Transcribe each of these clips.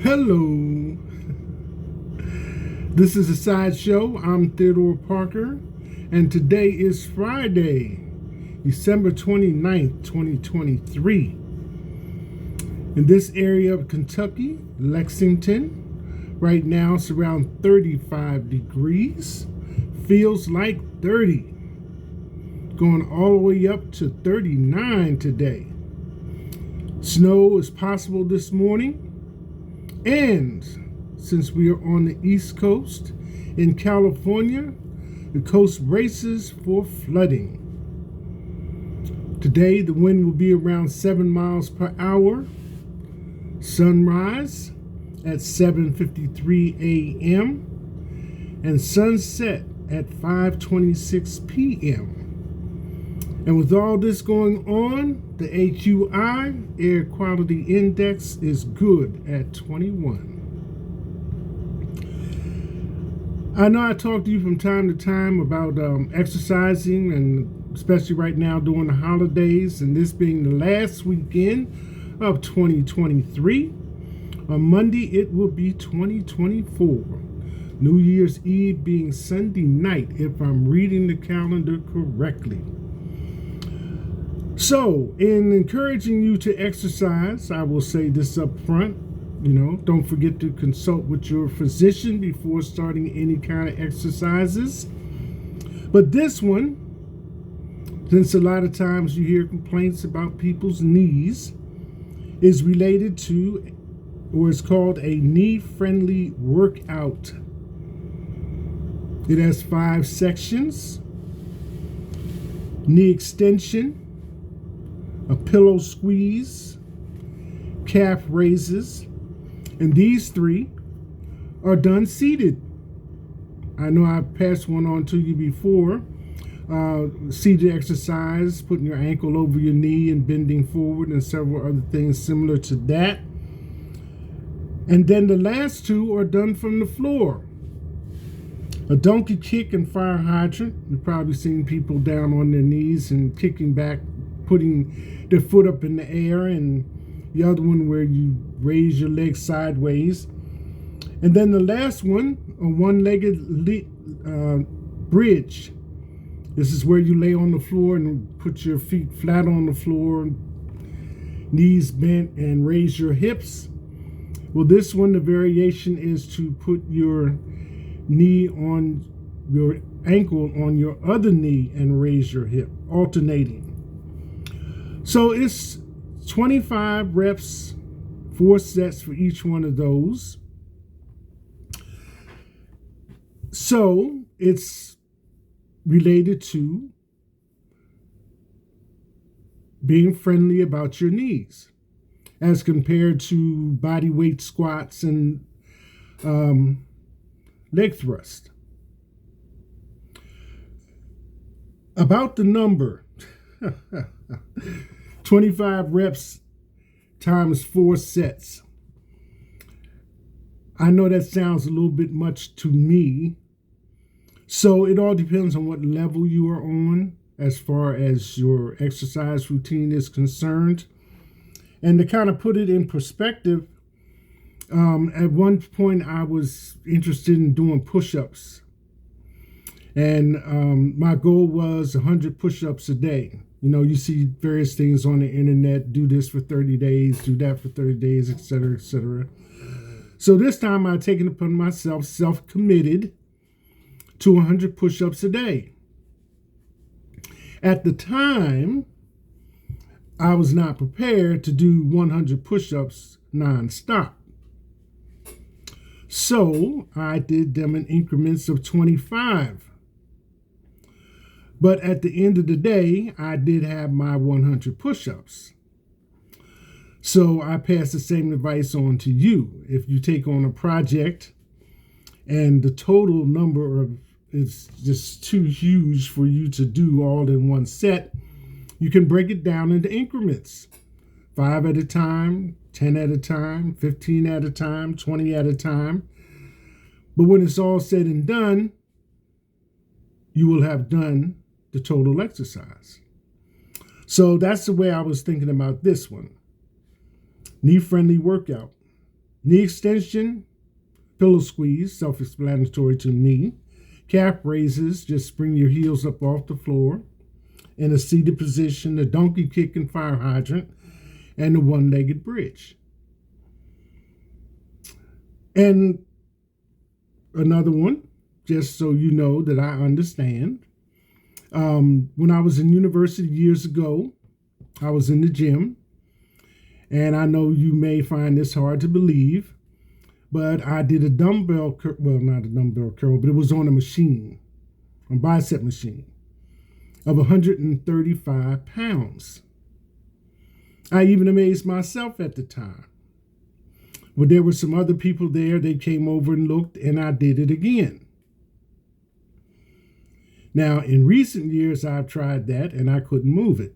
Hello. This is a sideshow. I'm Theodore Parker, and today is Friday, December 29th, 2023. In this area of Kentucky, Lexington, right now it's around 35 degrees. Feels like 30. Going all the way up to 39 today. Snow is possible this morning. And since we are on the East Coast in California, the coast braces for flooding. Today, the wind will be around 7 miles per hour. Sunrise at 7:53 a.m. and sunset at 5:26 p.m. And with all this going on, the AQI, Air Quality Index, is good at 21. I know I talk to you from time to time about exercising, and especially right now during the holidays, and this being the last weekend of 2023. On Monday, it will be 2024. New Year's Eve being Sunday night, if I'm reading the calendar correctly. So, in encouraging you to exercise, I will say this up front. Don't forget to consult with your physician before starting any kind of exercises. But this one, since a lot of times you hear complaints about people's knees, is related to, or is called a knee-friendly workout. It has 5 sections: knee extension, a pillow squeeze, calf raises, and these 3 are done seated. I know I've passed one on to you before. Seated exercise, putting your ankle over your knee and bending forward, and several other things similar to that. And then the last 2 are done from the floor. A donkey kick and fire hydrant. You've probably seen people down on their knees and kicking back, putting their foot up in the air, and the other one where you raise your leg sideways. And then the last one, a one-legged bridge. This is where you lay on the floor and put your feet flat on the floor, knees bent, and raise your hips. Well, this one, the variation is to put your knee on your ankle on your other knee and raise your hip, alternating. So it's 25 reps, 4 sets for each one of those. So it's related to being friendly about your knees as compared to body weight squats and leg thrust. About the number, 25 reps times 4 sets. I know that sounds a little bit much to me. So it all depends on what level you are on as far as your exercise routine is concerned. And to kind of put it in perspective, at one point I was interested in doing push-ups. And my goal was 100 push-ups a day. You see various things on the internet, do this for 30 days, do that for 30 days, etc., etc. So this time I've taken it upon myself, self-committed to 100 push-ups a day. At the time, I was not prepared to do 100 push-ups non-stop. So I did them in increments of 25. But at the end of the day, I did have my 100 push-ups. So I pass the same advice on to you. If you take on a project and the total number is just too huge for you to do all in one set, you can break it down into increments. 5 at a time, 10 at a time, 15 at a time, 20 at a time. But when it's all said and done, you will have done the total exercise. So that's the way I was thinking about this one. Knee-friendly workout. Knee extension, pillow squeeze, self-explanatory to me. Calf raises, just bring your heels up off the floor. In a seated position, the donkey kick and fire hydrant, and the one-legged bridge. And another one, just so you know that I understand. When I was in university years ago, I was in the gym, and I know you may find this hard to believe, but I did a dumbbell curl, well, not a dumbbell curl, but it was on a machine, a bicep machine, of 135 pounds. I even amazed myself at the time. Well, there were some other people there. They came over and looked, and I did it again. Now, in recent years, I've tried that, and I couldn't move it.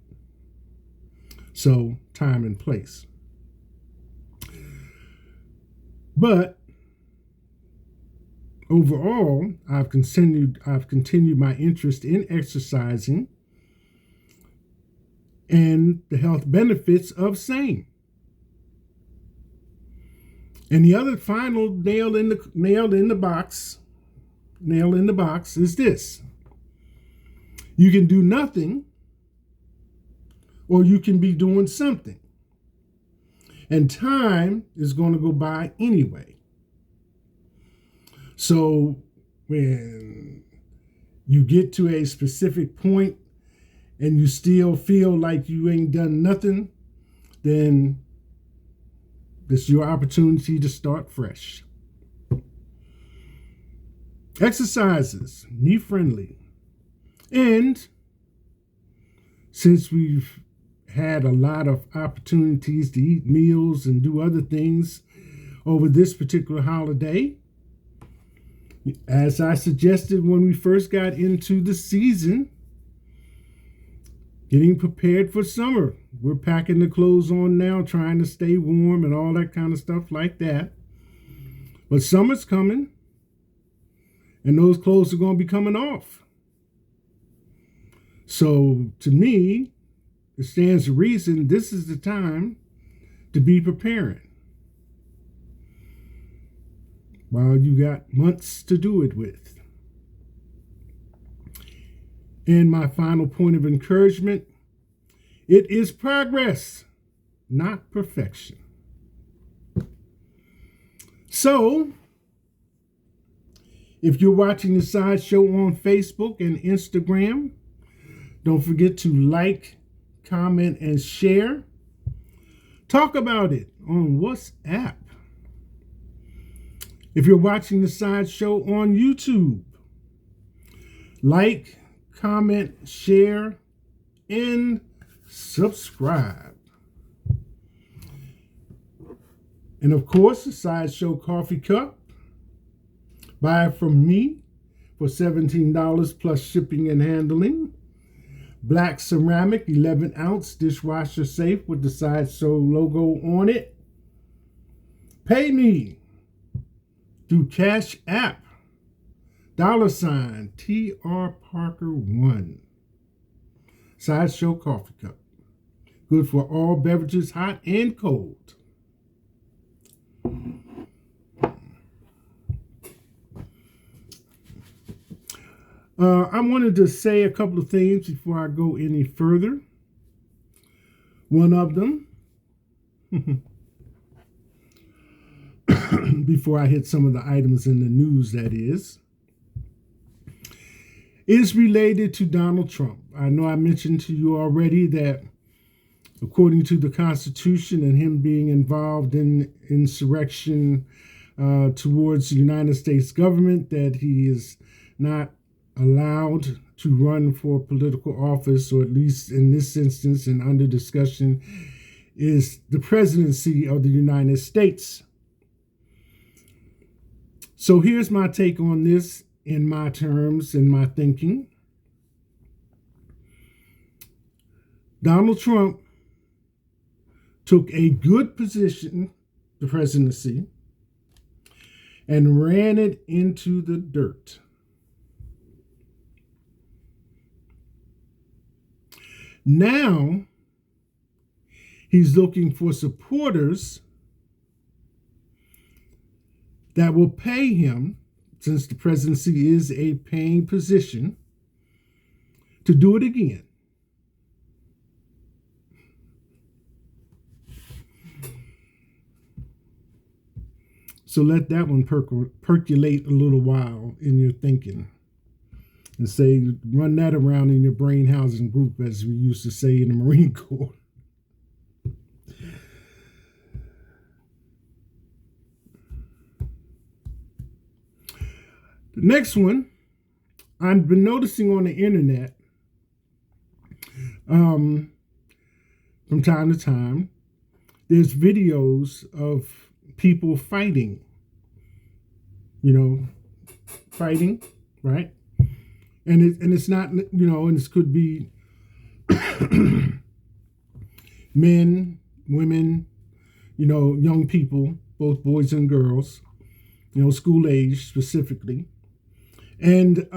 So, time and place. But overall, I've continued my interest in exercising and the health benefits of same. And the other final nail in the box is this. You can do nothing, or you can be doing something. And time is going to go by anyway. So when you get to a specific point and you still feel like you ain't done nothing, then it's your opportunity to start fresh. Exercises, knee friendly. And since we've had a lot of opportunities to eat meals and do other things over this particular holiday, as I suggested when we first got into the season, getting prepared for summer. We're packing the clothes on now, trying to stay warm and all that kind of stuff like that. But summer's coming, and those clothes are going to be coming off. So to me, it stands to reason this is the time to be preparing, while you got months to do it with. And my final point of encouragement, it is progress, not perfection. So, if you're watching the Sideshow on Facebook and Instagram, don't forget to like, comment, and share. Talk about it on WhatsApp. If you're watching the Sideshow on YouTube, like, comment, share, and subscribe. And of course, the Sideshow coffee cup. Buy it from me for $17 plus shipping and handling. Black ceramic 11-ounce dishwasher safe with the Sideshow logo on it. Pay me through Cash App. $ TR Parker 1. Sideshow coffee cup. Good for all beverages, hot and cold. I wanted to say a couple of things before I go any further. One of them, before I hit some of the items in the news, that is related to Donald Trump. I know I mentioned to you already that according to the Constitution and him being involved in insurrection towards the United States government, that he is not allowed to run for political office, or at least in this instance and under discussion, is the presidency of the United States. So here's my take on this in my terms, in my thinking. Donald Trump took a good position, the presidency, and ran it into the dirt. Now, he's looking for supporters that will pay him, since the presidency is a paying position, to do it again. So let that one percolate a little while in your thinking. And say, run that around in your brain housing group, as we used to say in the Marine Corps. The next one, I've been noticing on the internet from time to time, there's videos of people fighting, fighting, right? And it's not, and this could be men, women, young people, both boys and girls, school age specifically. And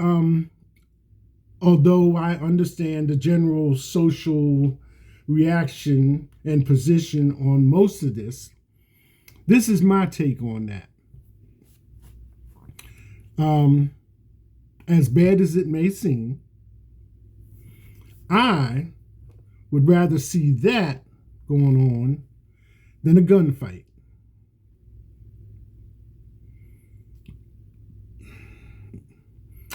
although I understand the general social reaction and position on most of this, this is my take on that. As bad as it may seem, I would rather see that going on than a gunfight.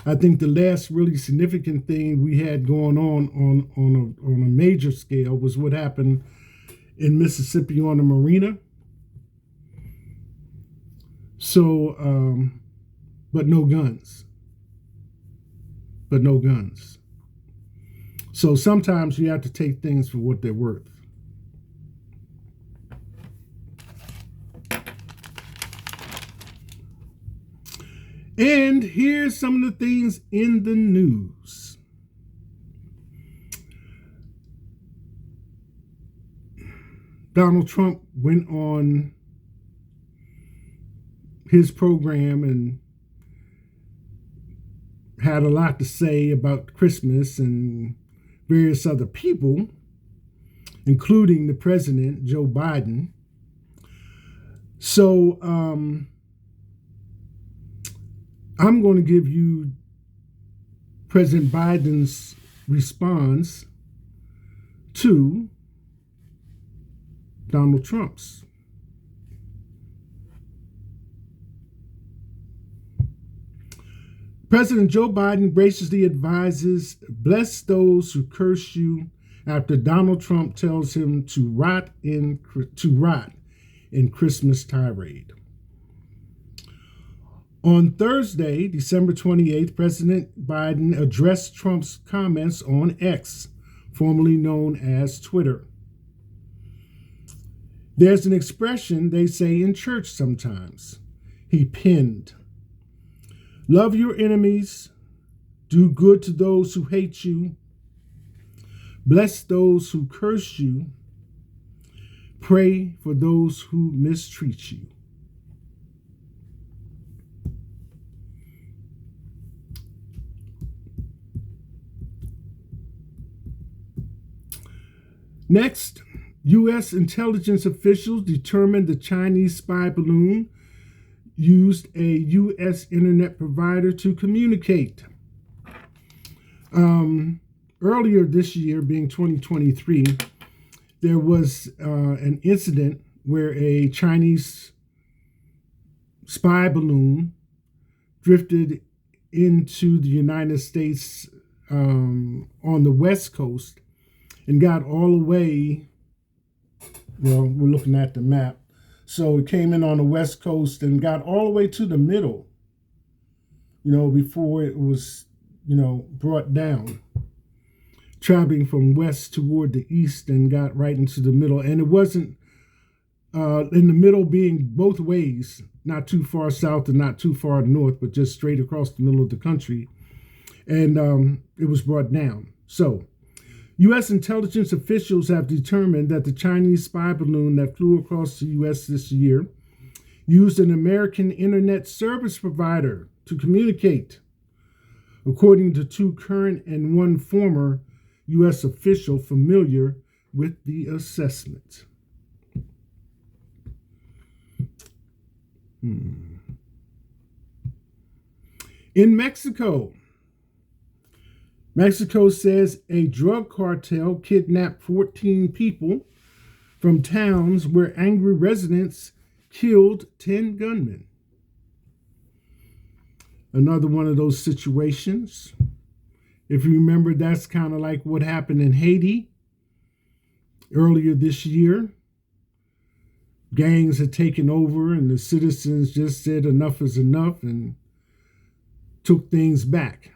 I think the last really significant thing we had going on a major scale was what happened in Mississippi on the marina. So, but no guns. So sometimes you have to take things for what they're worth. And here's some of the things in the news. Donald Trump went on his program and had a lot to say about Christmas and various other people, including the president, Joe Biden. So I'm going to give you President Biden's response to Donald Trump's. President Joe Biden graciously advises, bless those who curse you, after Donald Trump tells him to rot in Christmas tirade. On Thursday, December 28th, President Biden addressed Trump's comments on X, formerly known as Twitter. There's an expression they say in church sometimes. He penned, love your enemies, do good to those who hate you, bless those who curse you, pray for those who mistreat you. Next, U.S. intelligence officials determined the Chinese spy balloon used a U.S. internet provider to communicate. Earlier this year, being 2023, there was an incident where a Chinese spy balloon drifted into the United States on the West Coast and got all the way, we're looking at the map. So it came in on the West Coast and got all the way to the middle, before it was, brought down, traveling from west toward the east and got right into the middle. And it wasn't in the middle being both ways, not too far south and not too far north, but just straight across the middle of the country. And it was brought down. So U.S. intelligence officials have determined that the Chinese spy balloon that flew across the U.S. this year used an American internet service provider to communicate, according to two current and one former U.S. official familiar with the assessment. In Mexico, Mexico says a drug cartel kidnapped 14 people from towns where angry residents killed 10 gunmen. Another one of those situations. If you remember, that's kind of like what happened in Haiti earlier this year. Gangs had taken over and the citizens just said enough is enough and took things back.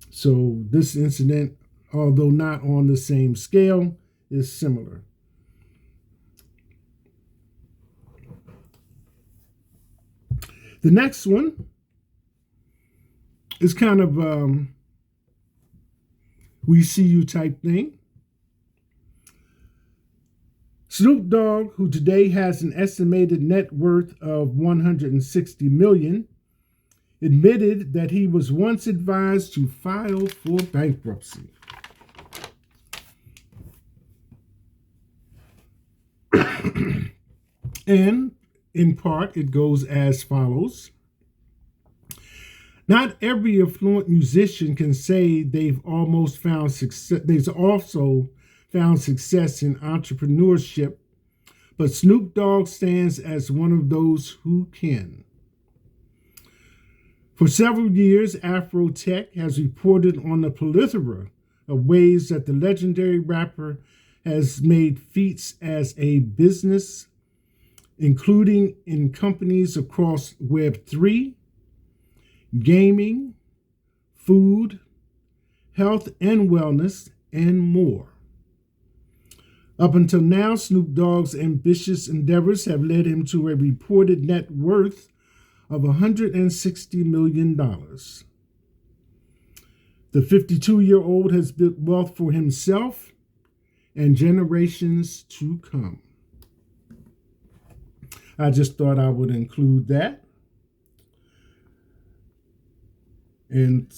So this incident, although not on the same scale, is similar. The next one is kind of we see you type thing. Snoop Dogg, who today has an estimated net worth of $160 million, admitted that he was once advised to file for bankruptcy. And in part, it goes as follows. Not every affluent musician can say they've almost found success. They've also found success in entrepreneurship, but Snoop Dogg stands as one of those who can. For several years, Afrotech has reported on the plethora of ways that the legendary rapper has made feats as a business, including in companies across Web3, gaming, food, health and wellness, and more. Up until now, Snoop Dogg's ambitious endeavors have led him to a reported net worth of $160 million. The 52-year-old has built wealth for himself and generations to come. I just thought I would include that. And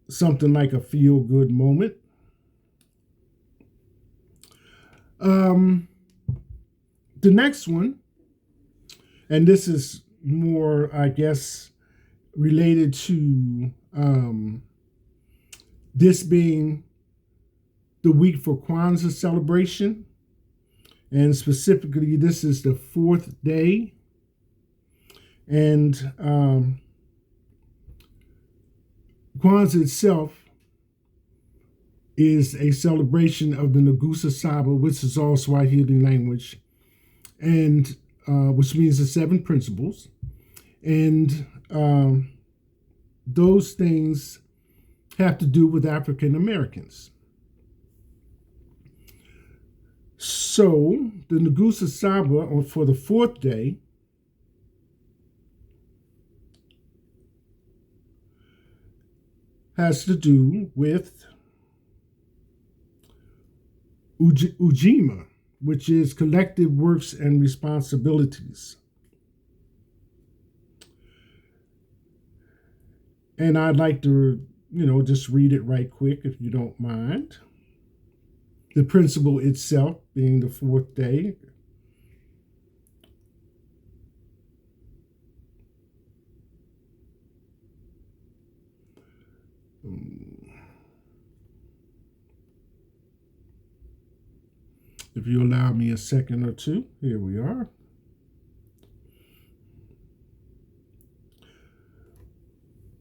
something like a feel-good moment. The next one, and this is more, I guess, related to this being the week for Kwanzaa celebration. And specifically, this is the fourth day. And Kwanzaa itself is a celebration of the Ngusa Saba, which is all Swahili language, and which means the seven principles. And those things have to do with African Americans. So the Ngusa Saba, for the fourth day, has to do with Ujima, which is collective works and responsibilities. And I'd like to, just read it right quick if you don't mind. The principle itself being the fourth day. If you allow me a second or two, here we are.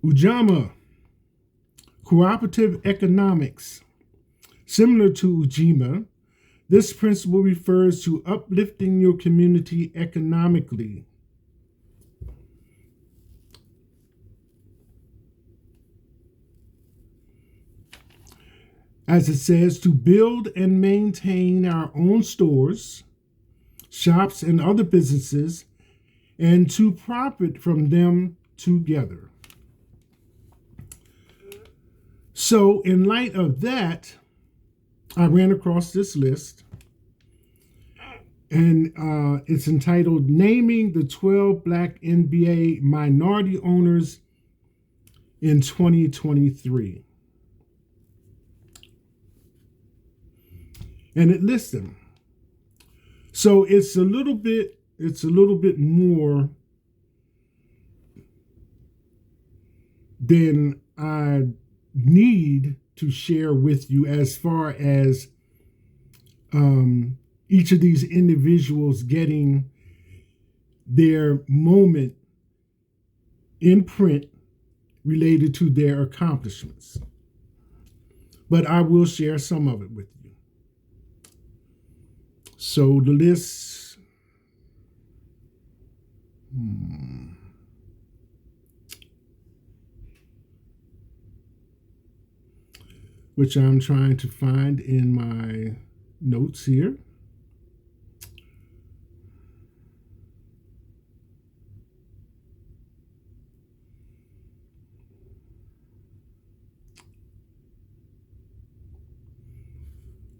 Ujamaa, cooperative economics. Similar to Ujima, this principle refers to uplifting your community economically. As it says, to build and maintain our own stores, shops, and other businesses, and to profit from them together. So, in light of that, I ran across this list, and it's entitled Naming the 12 Black NBA Minority Owners in 2023. And it lists them. So it's a little bit more than I need to share with you as far as each of these individuals getting their moment in print related to their accomplishments. But I will share some of it with you. So the list, which I'm trying to find in my notes here.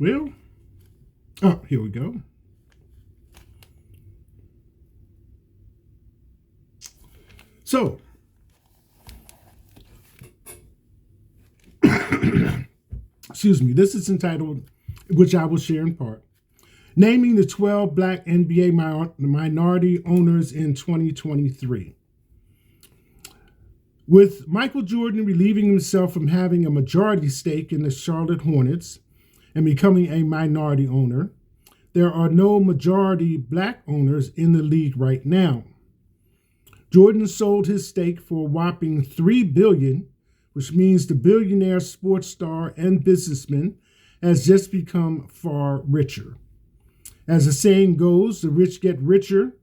Well, here we go. So, excuse me, this is entitled, which I will share in part, Naming the 12 Black NBA Minority Owners in 2023. With Michael Jordan relieving himself from having a majority stake in the Charlotte Hornets and becoming a minority owner, there are no majority Black owners in the league right now. Jordan sold his stake for a whopping $3 billion, which means the billionaire sports star and businessman has just become far richer. As the saying goes, the rich get richer,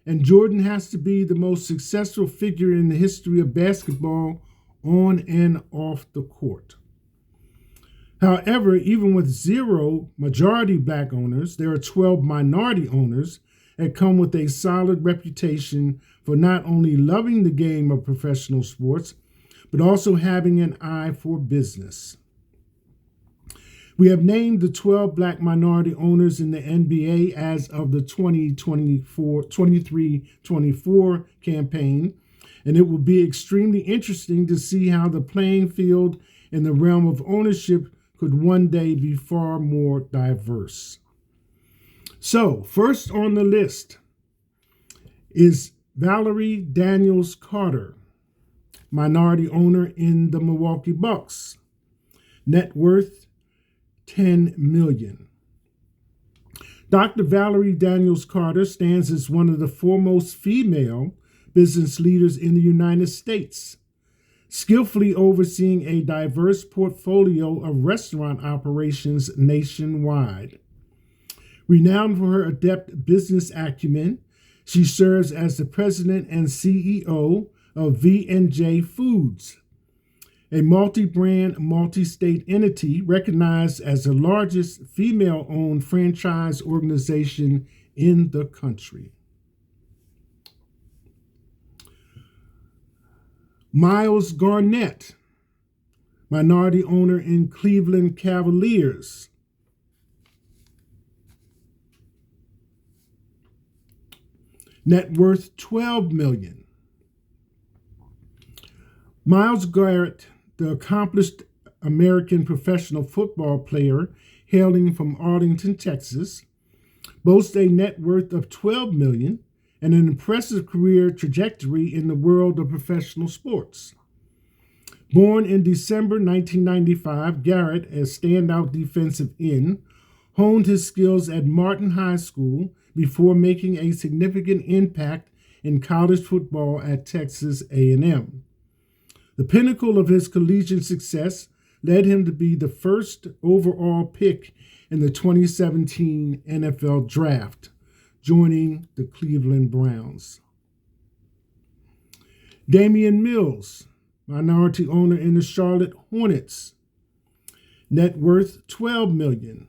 and Jordan has to be the most successful figure in the history of basketball on and off the court. However, even with 0 majority Black owners, there are 12 minority owners that come with a solid reputation for not only loving the game of professional sports, but also having an eye for business. We have named the 12 Black minority owners in the NBA as of the 23-24 campaign, and it will be extremely interesting to see how the playing field in the realm of ownership could one day be far more diverse. So, first on the list is Valerie Daniels Carter, minority owner in the Milwaukee Bucks. Net worth $10 million. Dr. Valerie Daniels Carter stands as one of the foremost female business leaders in the United States, skillfully overseeing a diverse portfolio of restaurant operations nationwide. Renowned for her adept business acumen, she serves as the president and CEO of V&J Foods, a multi-brand, multi-state entity recognized as the largest female-owned franchise organization in the country. Miles Garnett, minority owner in Cleveland Cavaliers. Net worth $12 million. Myles Garrett, the accomplished American professional football player hailing from Arlington, Texas, boasts a net worth of $12 million and an impressive career trajectory in the world of professional sports. Born in December 1995, Garrett, a standout defensive end, honed his skills at Martin High School before making a significant impact in college football at Texas A&M. The pinnacle of his collegiate success led him to be the first overall pick in the 2017 NFL Draft, joining the Cleveland Browns. Damian Mills, minority owner in the Charlotte Hornets. Net worth $12 million.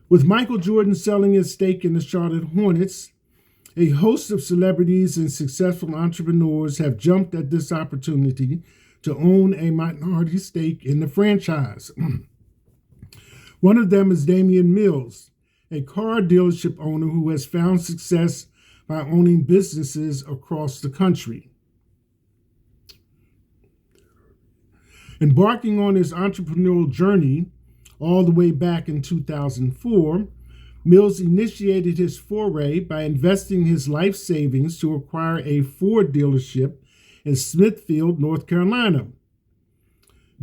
With Michael Jordan selling his stake in the Charlotte Hornets, a host of celebrities and successful entrepreneurs have jumped at this opportunity to own a minority stake in the franchise. One of them is Damian Mills, a car dealership owner who has found success by owning businesses across the country. Embarking on his entrepreneurial journey all the way back in 2004, Mills initiated his foray by investing his life savings to acquire a Ford dealership in Smithfield, North Carolina.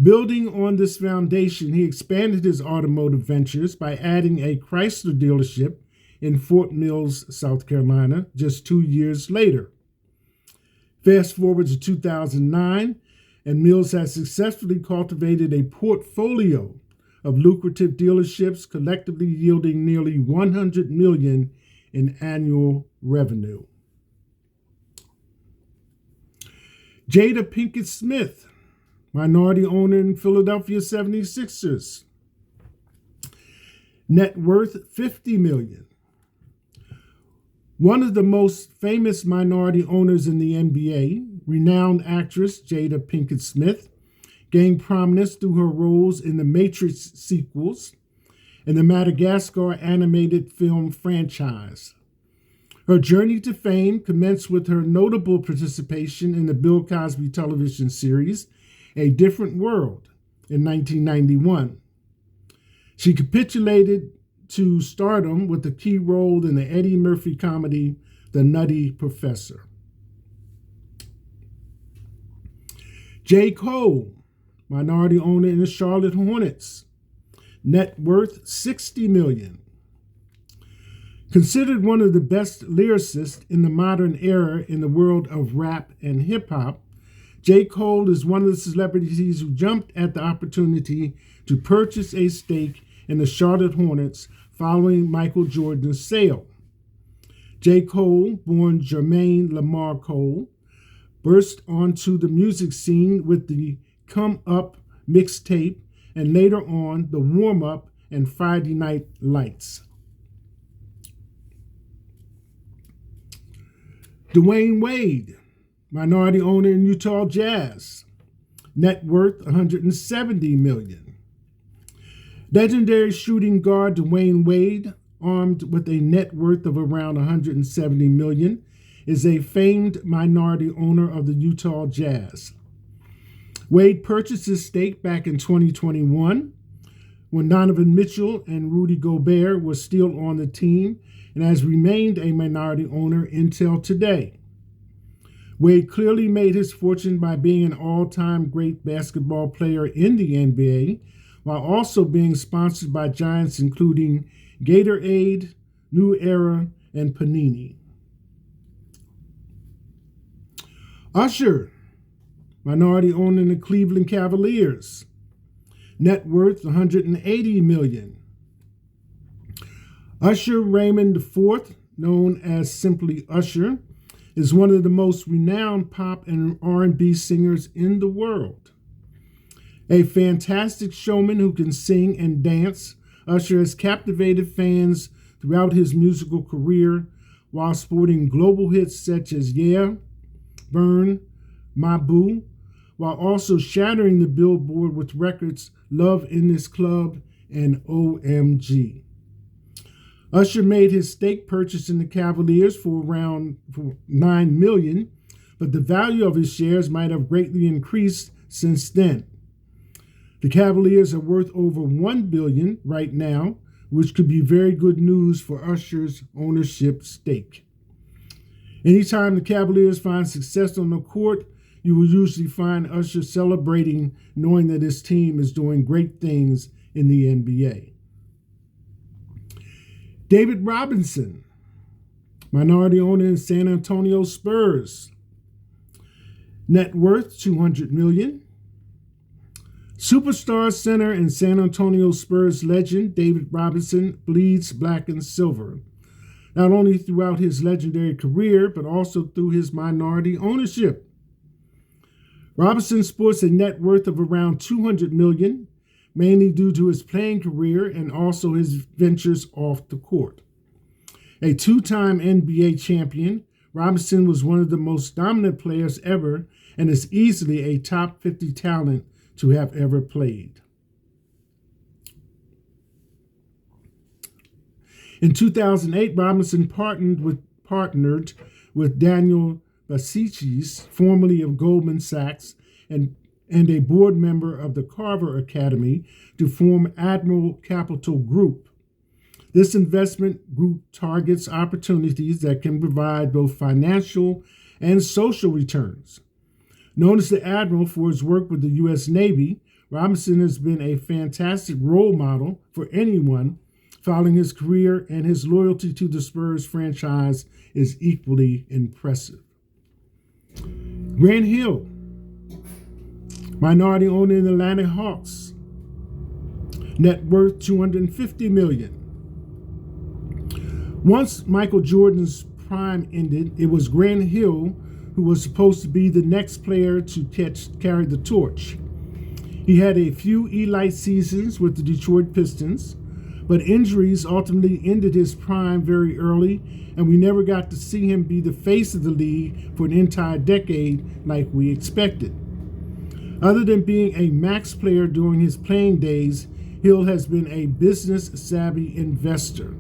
Building on this foundation, he expanded his automotive ventures by adding a Chrysler dealership in Fort Mills, South Carolina, just 2 years later. Fast forward to 2009, and Mills has successfully cultivated a portfolio of lucrative dealerships, collectively yielding nearly $100 million in annual revenue. Jada Pinkett Smith, minority owner in Philadelphia 76ers. Net worth $50 million. One of the most famous minority owners in the NBA, renowned actress Jada Pinkett Smith, gained prominence through her roles in the Matrix sequels and the Madagascar animated film franchise. Her journey to fame commenced with her notable participation in the Bill Cosby television series, A Different World, in 1991. She capitulated to stardom with a key role in the Eddie Murphy comedy, The Nutty Professor. J. Cole, minority owner in the Charlotte Hornets. Net worth $60 million. Considered one of the best lyricists in the modern era in the world of rap and hip-hop, J. Cole is one of the celebrities who jumped at the opportunity to purchase a stake in the Charlotte Hornets following Michael Jordan's sale. J. Cole, born Jermaine Lamar Cole, burst onto the music scene with the Come Up mixtape and later on the Warm Up and Friday Night Lights. Dwayne Wade, minority owner in Utah Jazz. Net worth $170 million. Legendary shooting guard Dwayne Wade, armed with a net worth of around $170 million, is a famed minority owner of the Utah Jazz. Wade purchased his stake back in 2021 when Donovan Mitchell and Rudy Gobert were still on the team and has remained a minority owner until today. Wade clearly made his fortune by being an all-time great basketball player in the NBA, while also being sponsored by giants including Gatorade, New Era, and Panini. Usher, minority owner in the Cleveland Cavaliers. Net worth $180 million. Usher Raymond IV, known as simply Usher, is one of the most renowned pop and R&B singers in the world. A fantastic showman who can sing and dance, Usher has captivated fans throughout his musical career while sporting global hits such as Yeah, Burn, My Boo, while also shattering the Billboard with records Love in This Club and OMG. Usher made his stake purchase in the Cavaliers for around $9 million, but the value of his shares might have greatly increased since then. The Cavaliers are worth over $1 billion right now, which could be very good news for Usher's ownership stake. Anytime the Cavaliers find success on the court, you will usually find Usher celebrating, knowing that his team is doing great things in the NBA. David Robinson, minority owner in San Antonio Spurs. Net worth $200 million. Superstar center and San Antonio Spurs legend David Robinson bleeds black and silver, not only throughout his legendary career, but also through his minority ownership. Robinson sports a net worth of around $200 million, mainly due to his playing career and also his ventures off the court. A two-time NBA champion, Robinson was one of the most dominant players ever and is easily a top 50 talent to have ever played. In 2008, Robinson partnered with Daniel Basichis, formerly of Goldman Sachs, and a board member of the Carver Academy, to form Admiral Capital Group. This investment group targets opportunities that can provide both financial and social returns. Known as the Admiral for his work with the U.S. Navy, Robinson has been a fantastic role model for anyone following his career, and his loyalty to the Spurs franchise is equally impressive. Grant Hill, minority owner in the Atlanta Hawks, net worth $250 million. Once Michael Jordan's prime ended, it was Grant Hill who was supposed to be the next player to carry the torch. He had a few elite seasons with the Detroit Pistons, but injuries ultimately ended his prime very early, and we never got to see him be the face of the league for an entire decade like we expected. Other than being a max player during his playing days, Hill has been a business-savvy investor.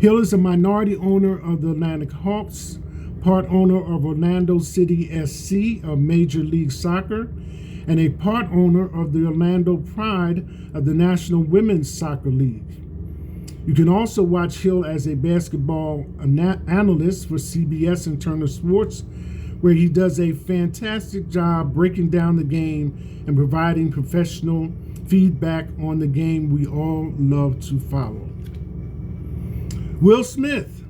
Hill is a minority owner of the Atlanta Hawks, part owner of Orlando City SC of Major League Soccer, and a part owner of the Orlando Pride of the National Women's Soccer League. You can also watch Hill as a basketball analyst for CBS and Turner Sports, where he does a fantastic job breaking down the game and providing professional feedback on the game we all love to follow. Will Smith,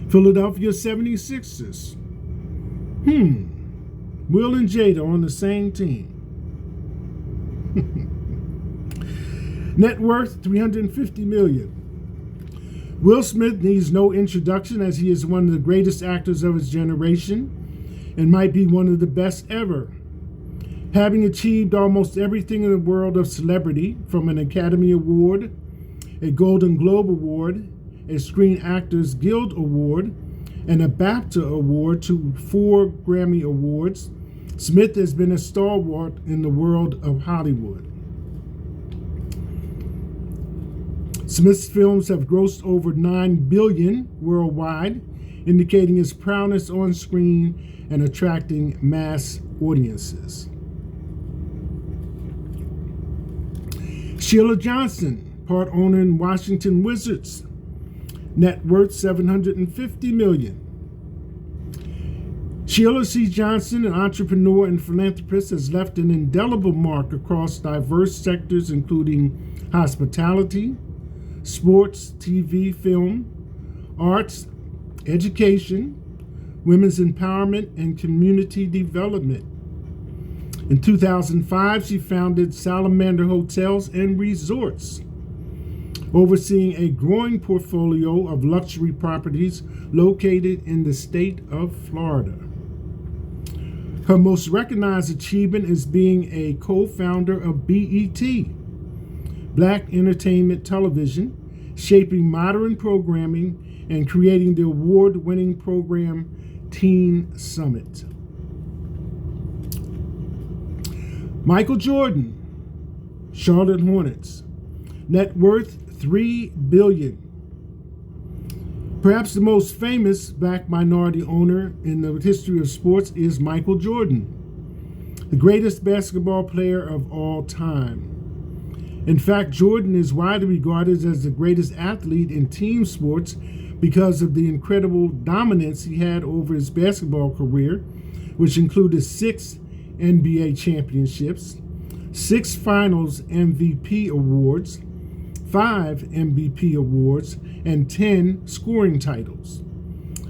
Philadelphia 76ers. Will and Jada on the same team. Net worth $350 million. Will Smith needs no introduction, as he is one of the greatest actors of his generation and might be one of the best ever. Having achieved almost everything in the world of celebrity, from an Academy Award, a Golden Globe Award, a Screen Actors Guild Award, and a BAFTA Award to 4 Grammy Awards, Smith has been a stalwart in the world of Hollywood. Smith's films have grossed over $9 billion worldwide, indicating his prowess on screen and attracting mass audiences. Sheila Johnson, part owner in Washington Wizards, net worth $750 million. Sheila C. Johnson, an entrepreneur and philanthropist, has left an indelible mark across diverse sectors, including hospitality, sports, TV, film, arts, education, women's empowerment, and community development. In 2005, she founded Salamander Hotels and Resorts, overseeing a growing portfolio of luxury properties located in the state of Florida. Her most recognized achievement is being a co-founder of BET, Black Entertainment Television, shaping modern programming and creating the award-winning program Teen Summit. Michael Jordan, Charlotte Hornets, net worth $3 billion. Perhaps the most famous Black minority owner in the history of sports is Michael Jordan, the greatest basketball player of all time. In fact, Jordan is widely regarded as the greatest athlete in team sports because of the incredible dominance he had over his basketball career, which included 6 NBA championships, 6 Finals MVP awards, 5 MVP awards, and 10 scoring titles.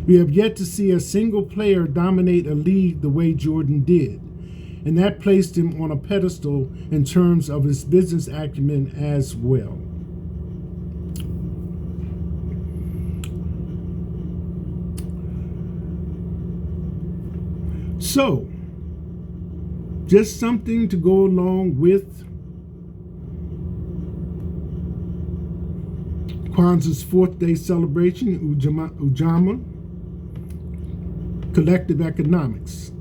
We have yet to see a single player dominate a league the way Jordan did, and that placed him on a pedestal in terms of his business acumen as well. So, just something to go along with Kwanzaa's 4th day celebration, Ujamaa, collective economics,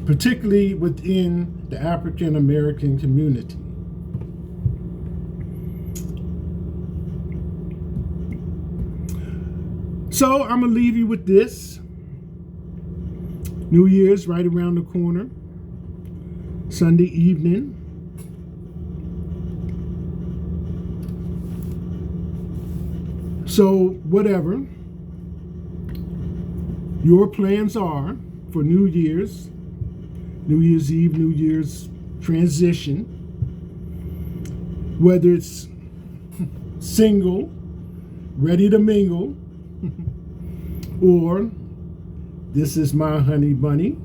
particularly within the African American community. So I'm going to leave you with this. New Year's right around the corner, Sunday evening. So whatever, your plans are for New Year's Eve, New Year's transition, whether it's single, ready to mingle, or this is my honey bunny.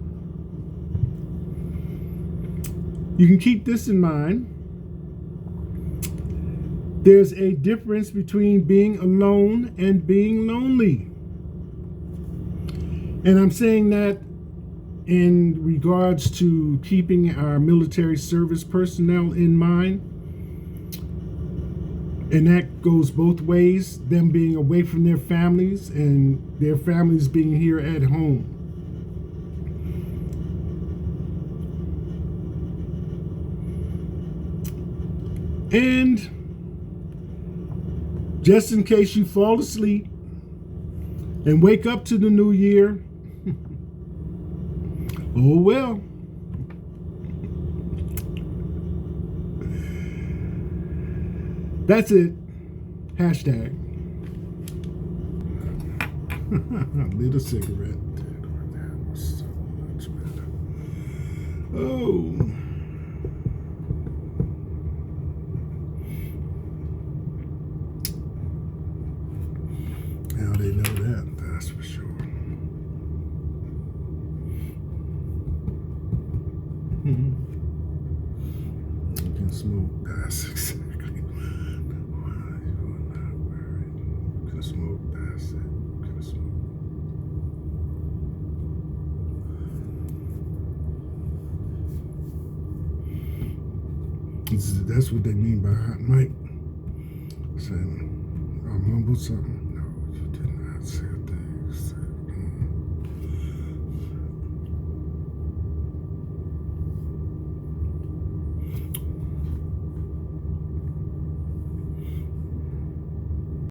You can keep this in mind. There's a difference between being alone and being lonely. And I'm saying that in regards to keeping our military service personnel in mind. And that goes both ways, them being away from their families and their families being here at home. And just in case you fall asleep and wake up to the new year, oh well. That's it. Hashtag. Lit a cigarette. So much better. Oh. Now they know that, that's for sure. You can smoke, that's exactly. Can smoke, that's it. Can smoke. That's what they mean by hot mic. Saying, I mumbled something. No, you did not say